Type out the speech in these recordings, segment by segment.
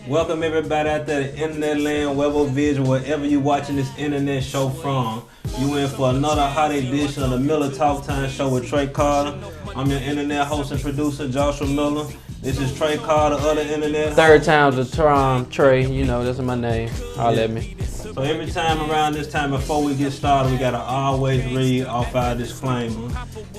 Welcome everybody out there to internet land, web vision, wherever you watching this internet show from. You in for another hot edition of the Miller Talk Time Show with Trey Carter. I'm your internet host and producer, Joshua Miller. This is Trey Carter, other internet Third time's a charm, Trey. You know, that's my name. Holla at me. So every time around this time before we get started, we gotta always read off our disclaimer.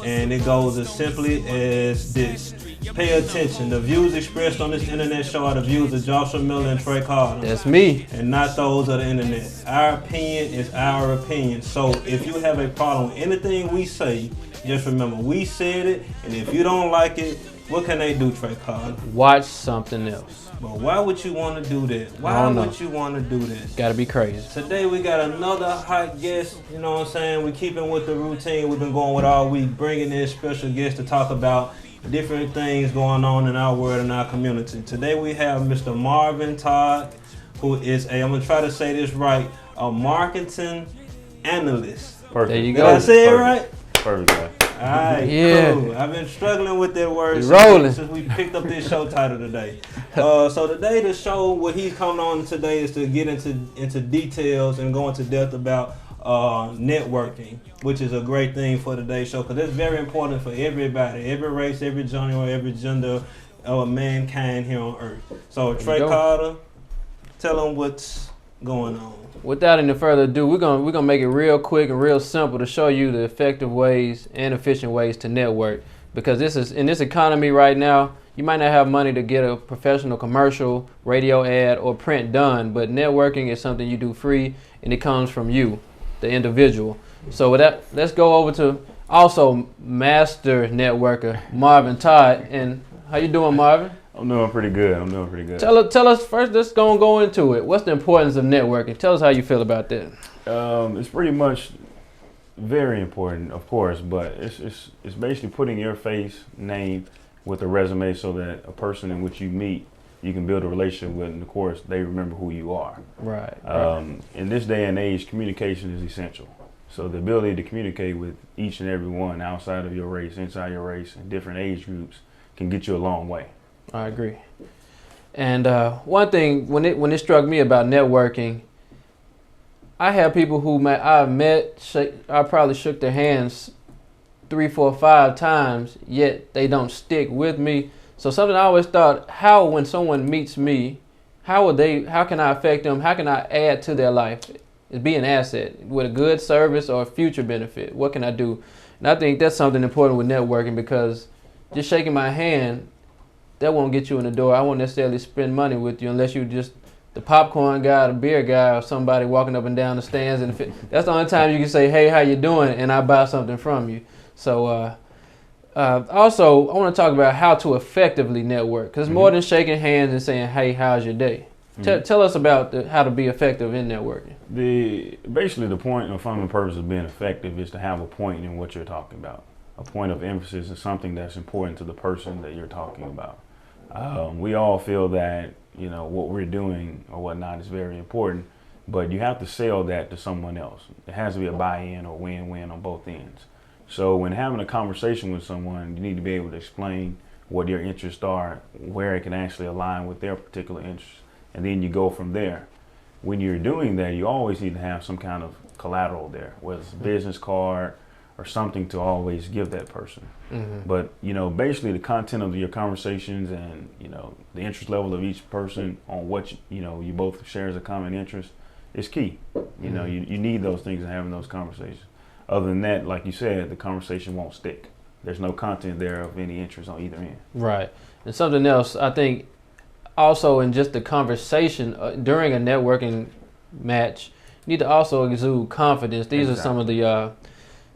And it goes as simply as this. Pay attention. The views expressed on this internet show are the views of Joshua Miller and Trey Carter. That's me. And not those of the internet. Our opinion is our opinion. So if you have a problem with anything we say, just remember we said it, and if you don't like it, what can they do, Trey Carter? Watch something else. But why would you want to do that? Why would you want to do that? Gotta be crazy. Today we got another hot guest, you know what I'm saying? We keeping with the routine we've been going with all week, bringing in special guests to talk about different things going on in our world and our community. Today we have Mr. Marvin Todd, who is I'm going to try to say this right, a marketing analyst. Perfect. There you Did go. I say it right? Perfect, guy. Alright, Yeah. cool. I've been struggling with that word Rolling. since we picked up this show title today. So today the show, what he's coming on today is to get into details and go into depth about networking, which is a great thing for today's show because it's very important for everybody, every race, every genre, every gender of mankind here on earth. So Trey Carter, tell them what's going on. Without any further ado, we're gonna make it real quick and real simple to show you the effective ways and efficient ways to network. Because this is in this economy right now, you might not have money to get a professional commercial, radio ad, or print done, but networking is something you do free and it comes from you, the individual. So with that, let's go over to also master networker Marvin Todd. And how you doing, Marvin? I'm doing pretty good. Tell us first. Let's go into it. What's the importance of networking? Tell us how you feel about that. It's pretty much very important, of course, but it's basically putting your face, name with a resume so that a person in which you meet, you can build a relationship with, and of course, they remember who you are. Right. In this day and age, communication is essential. So the ability to communicate with each and every one outside of your race, inside your race, and different age groups can get you a long way. I agree. And one thing, when it struck me about networking, I have people who I've met, I probably shook their hands 3, 4, 5 times, yet they don't stick with me. So something I always thought, when someone meets me, how can I affect them? How can I add to their life? Be an asset with a good service or a future benefit. What can I do? And I think that's something important with networking because just shaking my hand, that won't get you in the door. I won't necessarily spend money with you unless you just the popcorn guy, the beer guy, or somebody walking up and down the stands. And that's the only time you can say, "Hey, how you doing?" and I buy something from you. So also, I want to talk about how to effectively network because more than shaking hands and saying, "Hey, how's your day?" Tell us about how to be effective in networking. Basically, the point or fundamental purpose of being effective is to have a point in what you're talking about. A point of emphasis is something that's important to the person that you're talking about. We all feel that, what we're doing or whatnot is very important, but you have to sell that to someone else. It has to be a buy-in or win-win on both ends. So when having a conversation with someone, you need to be able to explain what your interests are, where it can actually align with their particular interests, and then you go from there. When you're doing that, you always need to have some kind of collateral there, whether it's a business card or something to always give that person. But, basically the content of your conversations and, the interest level of each person on what, you both share as a common interest is key. You need those things in having those conversations. Other than that, like you said, the conversation won't stick. There's no content there of any interest on either end. Right. And something else, I think, also in just the conversation during a networking match, you need to also exude confidence. These are some of the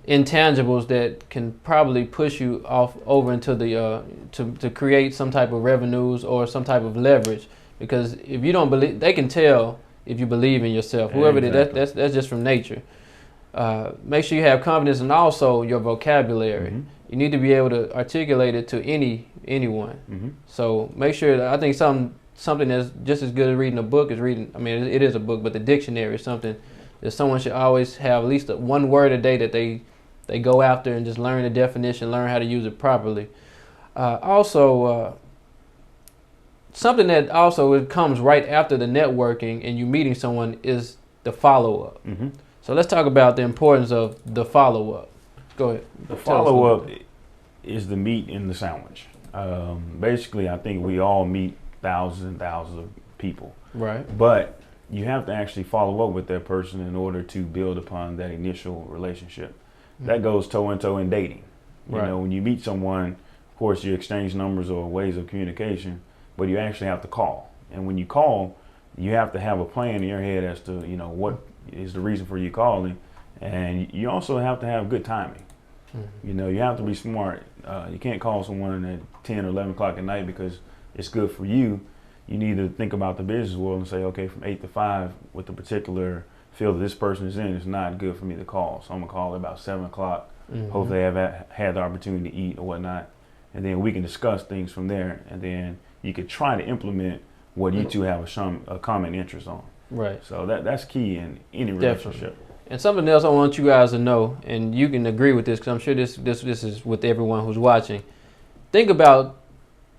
intangibles that can probably push you over into the to create some type of revenues or some type of leverage. Because if you don't believe, they can tell if you believe in yourself. Whoever it is, that's just from nature. Make sure you have confidence and also your vocabulary. You need to be able to articulate it to anyone. So make sure that I think something that's just as good as reading a book is reading. I mean, it is a book, but the dictionary is something that someone should always have at least one word a day that they go after and just learn the definition, learn how to use it properly. Also, something that also it comes right after the networking and you meeting someone is the follow-up. Mm-hmm. So let's talk about the importance of the follow-up. Go ahead. The Tell us a follow-up little bit. is the meat in the sandwich. Basically, I think we all meet thousands and thousands of people, Right. but you have to actually follow up with that person in order to build upon that initial relationship. That goes toe in toe in dating. You Right. know, when you meet someone, of course, you exchange numbers or ways of communication, but you actually have to call. And when you call, you have to have a plan in your head as to, you know, what is the reason for you calling. And you also have to have good timing. You know, you have to be smart. You can't call someone at 10 or 11 o'clock at night because it's good for you. You need to think about the business world and say, okay, from 8 to 5 with the particular field that this person is in, it's not good for me to call. So I'm going to call at about 7 o'clock. Hopefully they have had the opportunity to eat or whatnot. And then we can discuss things from there. And then you could try to implement what you two have a common interest on. Right. So that's key in any Definitely. relationship. And something else I want you guys to know, and you can agree with this because I'm sure this is with everyone who's watching. Think about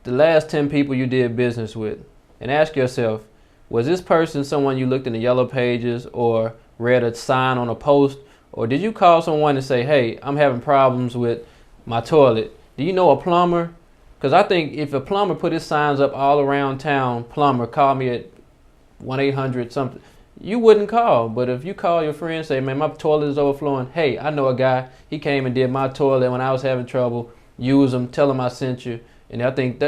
the last 10 people you did business with and ask yourself, was this person someone you looked in the yellow pages or read a sign on a post, or did you call someone and say, hey, I'm having problems with my toilet? Do you know a plumber? Because I think if a plumber put his signs up all around town, plumber, call me at 1-800 something, you wouldn't call. But if you call your friend and say, man, my toilet is overflowing. Hey, I know a guy. He came and did my toilet when I was having trouble. Use him. Tell him I sent you. And I think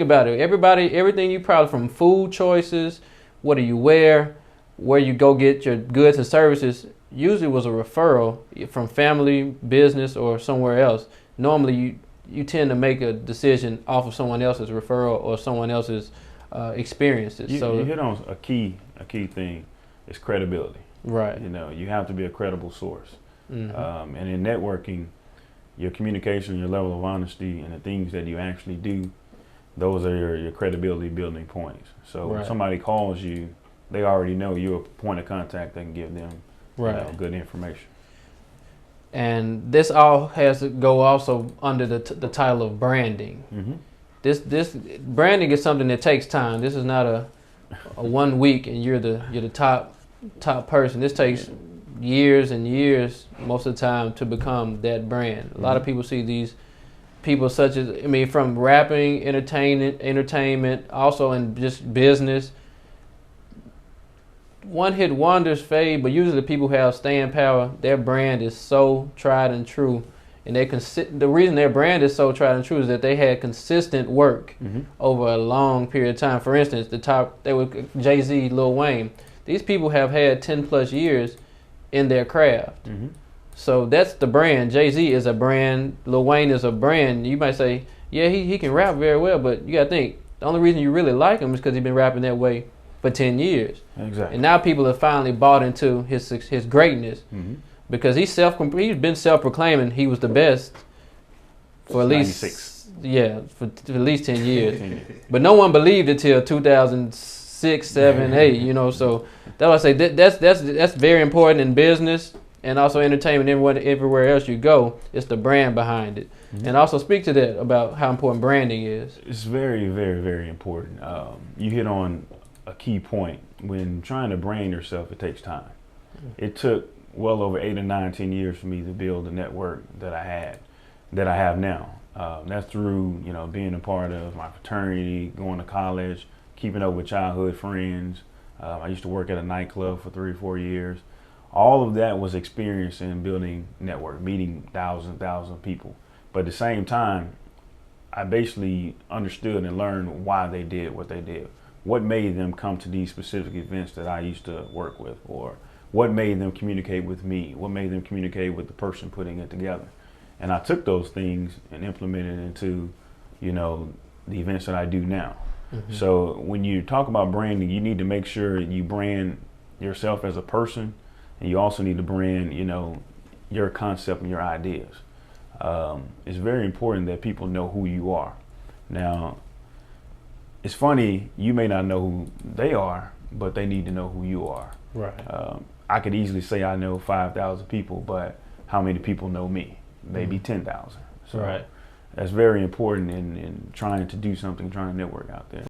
about it. Everything you probably from food choices, what do you wear, where you go get your goods and services, usually was a referral from family, business, or somewhere else. Normally you tend to make a decision off of someone else's referral or someone else's experiences. You hit on a key thing. It's credibility. Right. You know, you have to be a credible source. Mm-hmm. And in networking, your communication, your level of honesty, and the things that you actually do, those are your credibility building points. So when somebody calls you, they already know you're a point of contact that can give them good information. And this all has to go also under the title of branding. Mm-hmm. This branding is something that takes time. This is not a 1 week and you're the top person. This takes years and years most of the time to become that brand. A lot of people see these people such as, from rapping, entertainment, also in just business. One hit wonders fade, but usually the people who have staying power, their brand is so tried and true. And the reason their brand is so tried and true is that they had consistent work over a long period of time. For instance, they were Jay-Z, Lil Wayne. These people have had 10 plus years in their craft. So that's the brand. Jay-Z is a brand. Lil Wayne is a brand. You might say, yeah, he can rap very well, but you got to think, the only reason you really like him is because he's been rapping that way for 10 years. Exactly. And now people have finally bought into his greatness because he's been self-proclaiming he was the best for at least 96. for at least 10 years. But no one believed it till 2006, 7, 8, so that's why I say that's very important in business and also entertainment. Everywhere else you go, it's the brand behind it. And also speak to that about how important branding is. It's very, very, very important. You hit on a key point. When trying to brand yourself, it takes time. It took well over 8 or 9, 10 years for me to build the network that I have now. That's through, being a part of my fraternity, going to college, keeping up with childhood friends. I used to work at a nightclub for 3 or 4 years. All of that was experience in building network, meeting thousands of people. But at the same time, I basically understood and learned why they did what they did. What made them come to these specific events that I used to work with, or what made them communicate with me, what made them communicate with the person putting it together. And I took those things and implemented into, the events that I do now. So when you talk about branding, you need to make sure you brand yourself as a person, and you also need to brand, your concept and your ideas. It's very important that people know who you are. Now, it's funny, you may not know who they are, but they need to know who you are. Right. I could easily say I know 5,000 people, but how many people know me? Maybe 10,000. So right. That's very important in trying to do something, trying to network out there.